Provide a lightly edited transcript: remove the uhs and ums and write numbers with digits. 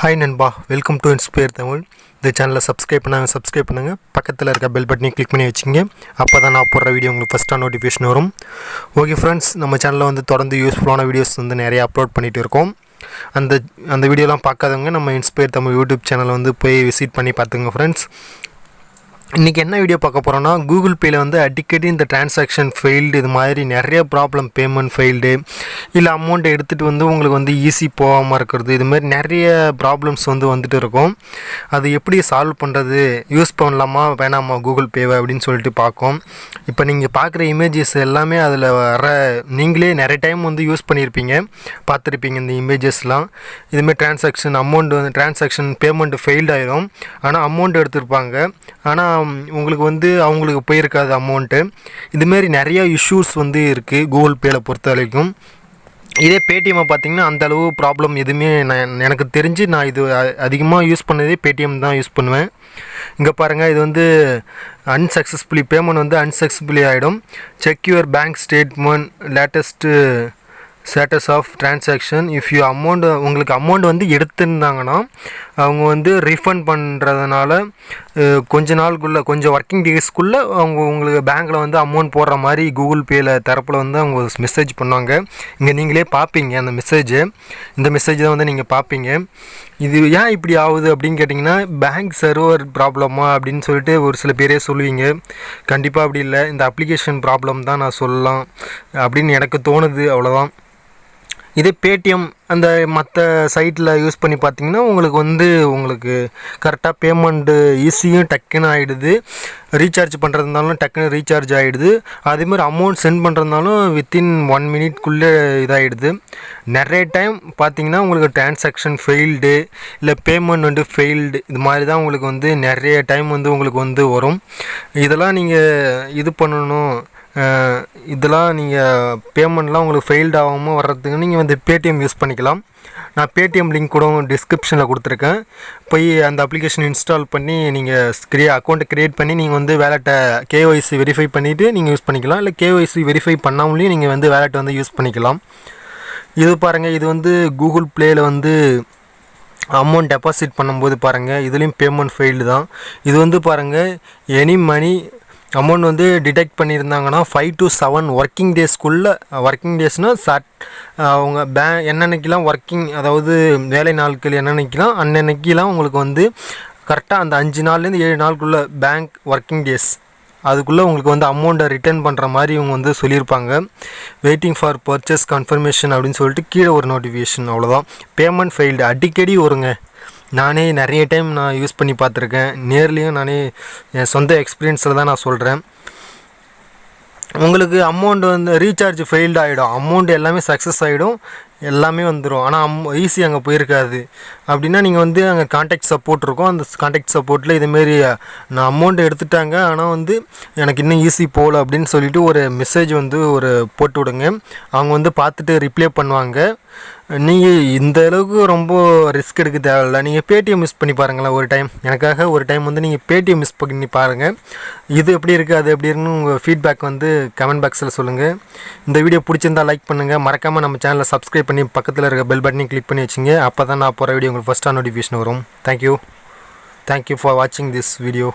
Hi நண்பா, welcome to inspire Tamil. இந்த சேனலை சப்ஸ்கிரைப் பண்ணுங்கள். பக்கத்தில் இருக்க பெல் பட்டனை கிளிக் பண்ணி வச்சுங்க. அப்போ தான் நான் போடுற வீடியோ உங்களுக்கு ஃபஸ்ட்டாக நோட்டிஃபிகேஷன் வரும். ஓகே ஃப்ரெண்ட்ஸ், நம்ம சேனலில் வந்து தொடர்ந்து யூஸ்ஃபுல்லான வீடியோஸ் வந்து நிறைய அப்லோட் பண்ணிகிட்டு இருக்கோம். அந்த வீடியோலாம் பார்க்காதவங்க நம்ம இன்ஸ்பயர் தமிழ் யூடியூப் சேனலை வந்து போய் விசிட் பண்ணி பார்த்துங்க ஃப்ரெண்ட்ஸ். இன்றைக்கி என்ன வீடியோ பார்க்க போகிறோன்னா, கூகுள் பேயில் வந்து அடிக்கடி இந்த டிரான்சாக்ஷன் ஃபெயில்டு, இது மாதிரி நிறைய ப்ராப்ளம், பேமெண்ட் ஃபெயில்டு, இல்லை அமௌண்ட்டை எடுத்துகிட்டு வந்து உங்களுக்கு வந்து ஈஸி போகாமல் இருக்கிறது, இது மாதிரி நிறைய ப்ராப்ளம்ஸ் வந்து வந்துட்டு இருக்கும். அது எப்படி சால்வ் பண்ணுறது, யூஸ் பண்ணலாமா வேணாமா கூகுள் பேவை அப்படின்னு சொல்லிட்டு பார்க்கும். இப்போ நீங்கள் பார்க்குற இமேஜஸ் எல்லாமே அதில் வர, நீங்களே நிறைய டைம் வந்து யூஸ் பண்ணியிருப்பீங்க, பார்த்துருப்பீங்க இந்த இமேஜஸ்லாம். இதுமாதிரி டிரான்சாக்ஷன் பேமெண்ட் ஃபெயில்டு ஆகிடும். ஆனால் அமௌண்ட் எடுத்திருப்பாங்க, ஆனால் உங்களுக்கு வந்து அவங்களுக்கு போயிருக்காது அமௌண்ட்டு. இதுமாரி நிறையா இஷ்யூஸ் வந்து இருக்குது கூகுள் பேயில் பொறுத்த வரைக்கும். இதே பேடிஎம்மை பார்த்திங்கன்னா அந்தளவு ப்ராப்ளம் எதுவுமே எனக்கு தெரிஞ்சு நான் இது அதிகமாக யூஸ் பண்ணதே பேடிஎம் தான் யூஸ் பண்ணுவேன். இங்கே பாருங்கள், இது வந்து அன்சக்ஸஸ்ஃபுல்லி பேமெண்ட் வந்து அன்சக்ஸஸ்ஃபுல்லி ஆகிடும். Check your bank statement latest status of transaction. If you உங்களுக்கு அமௌண்ட் வந்து எடுத்துருந்தாங்கன்னா அவங்க வந்து ரீஃபண்ட் பண்ணுறதுனால கொஞ்சம் ஒர்க்கிங் டேஸ்க்குள்ளே உங்களுக்கு பேங்க்கில் வந்து அமௌண்ட் போடுற மாதிரி கூகுள் பேயில் தரப்பில் வந்து அவங்க மெசேஜ் பண்ணுவாங்க. இங்கே நீங்களே பார்ப்பீங்க அந்த இந்த மெசேஜ் தான் வந்து நீங்கள் பார்ப்பீங்க. இது ஏன் இப்படி ஆகுது அப்படின்னு கேட்டிங்கன்னா, பேங்க் சர்வர் ப்ராப்ளமா அப்படின்னு சொல்லிட்டு ஒரு சில பேரே சொல்லுவீங்க. கண்டிப்பாக அப்படி இல்லை, இந்த அப்ளிகேஷன் ப்ராப்ளம் தான் நான் சொல்லலாம் அப்படின்னு எனக்கு தோணுது, அவ்வளோதான். இதே பேடிஎம் அந்த மற்ற சைட்டில் யூஸ் பண்ணி பார்த்தீங்கன்னா உங்களுக்கு கரெக்டாக பேமெண்ட்டு ஈஸியும் டக்குன்னு ஆகிடுது. ரீசார்ஜ் பண்ணுறதுனாலும் டக்குன்னு ரீசார்ஜ் ஆகிடுது. அதேமாதிரி அமௌண்ட் சென்ட் பண்ணுறதுனாலும் வித்தின் 1 மினிட்குள்ளே இதாகிடுது. நிறைய டைம் பார்த்தீங்கன்னா உங்களுக்கு டிரான்சாக்ஷன் ஃபெயில்டு, இல்லை பேமெண்ட் வந்து ஃபெயில்டு, இது மாதிரி தான் உங்களுக்கு வந்து நிறைய டைம் வந்து உங்களுக்கு வந்து வரும். இதெல்லாம் நீங்கள் இது பண்ணணும். இதெல்லாம் நீங்கள் பேமெண்ட்லாம் உங்களுக்கு ஃபெயில்டு ஆகாமல் வர்றதுக்கு நீங்கள் வந்து பேடிஎம் யூஸ் பண்ணிக்கலாம். நான் பேடிஎம் லிங்க் கூட டிஸ்கிரிப்ஷனில் கொடுத்துருக்கேன். போய் அந்த அப்ளிகேஷன் இன்ஸ்டால் பண்ணி நீங்கள் அக்கௌண்ட்டை க்ரியேட் பண்ணி நீங்கள் வந்து வேலெட்டை கேஒய்சி வெரிஃபை பண்ணிவிட்டு நீங்கள் யூஸ் பண்ணிக்கலாம். இல்லை கேஒய்சி வெரிஃபை பண்ணாமலேயும் நீங்கள் வந்து வேலெட்டை வந்து யூஸ் பண்ணிக்கலாம். இது பாருங்கள், இது வந்து கூகுள் ப்ளேயில் வந்து அமௌண்ட் டெபாசிட் பண்ணும்போது பாருங்கள், இதுலேயும் பேமெண்ட் ஃபெயில்டு தான். இது வந்து பாருங்கள், எனி மணி அமௌண்ட் வந்து டிடெக்ட் பண்ணியிருந்தாங்கன்னா 5 to 7 ஒர்க்கிங் டேஸ்னால் அவங்க என்னென்னைக்கெலாம் ஒர்க்கிங், அதாவது வேலை நாட்கள் என்னென்னைக்கெலாம் அன்னன்னைக்கெலாம் உங்களுக்கு வந்து கரெக்டாக அந்த 5 நாள்லேருந்து 7 நாளுக்குள்ளே பேங்க் ஒர்க்கிங் டேஸ் அதுக்குள்ளே உங்களுக்கு வந்து அமௌண்ட்டை ரிட்டர்ன் பண்ணுற மாதிரி இவங்க வந்து சொல்லியிருப்பாங்க. வெயிட்டிங் ஃபார் பர்ச்சேஸ் கன்ஃபர்மேஷன் அப்படின்னு சொல்லிட்டு கீழே ஒரு நோட்டிஃபிகேஷன், அவ்வளோதான். பேமெண்ட் ஃபெயில்டு அடிக்கடி வருங்க. நானே நிறைய டைம் நான் யூஸ் பண்ணி பார்த்துருக்கேன். நேர்லேயும் நானே என் சொந்த எக்ஸ்பீரியன்ஸில் தான் நான் சொல்கிறேன். உங்களுக்கு அமௌண்ட் வந்து ரீசார்ஜ் ஃபெயில்டு ஆகிடும், அமௌண்ட் எல்லாமே சக்ஸஸ் ஆகிடும், எல்லாமே வந்துடும். ஆனால் ஈஸி அங்கே போயிருக்காது. அப்படின்னா நீங்கள் வந்து அங்கே கான்டாக்ட் சப்போர்ட் இருக்கும். அந்த கான்டாக்ட் சப்போர்ட்டில் இதுமாரி நான் அமௌண்ட் எடுத்துட்டாங்க, ஆனால் வந்து எனக்கு இன்னும் ஈஸி போகல அப்படின்னு சொல்லிவிட்டு ஒரு மெசேஜ் வந்து போட்டு விடுங்க. அவங்க வந்து பார்த்துட்டு ரிப்ளை பண்ணுவாங்க. நீங்கள் இந்த அளவுக்கு ரொம்ப ரிஸ்க் எடுக்க தேவையில்லை. நீங்கள் பேடிஎம் யூஸ் பண்ணி பாருங்களேன் எனக்காக ஒரு டைம் வந்து நீங்கள் பேடிஎம் யூஸ் பண்ணி பாருங்கள். இது எப்படி இருக்குது, அது எப்படி இருக்குன்னு உங்கள் ஃபீட்பேக் வந்து கமெண்ட் பாக்ஸில் சொல்லுங்கள். இந்த வீடியோ பிடிச்சிருந்தால் லைக் பண்ணுங்கள். மறக்காமல் நம்ம சேனலை சப்ஸ்கிரைப் பண்ணி பக்கத்தில் இருக்க பெல் பட்டனையும் கிளிக் பண்ணி வச்சுங்க. அப்போ தான் நான் போகிற வீடியோ உங்களுக்கு ஃபஸ்ட்டாக நோட்டிஃபிகேஷன் வரும். தேங்க்யூ ஃபார் வாட்சிங் திஸ் வீடியோ.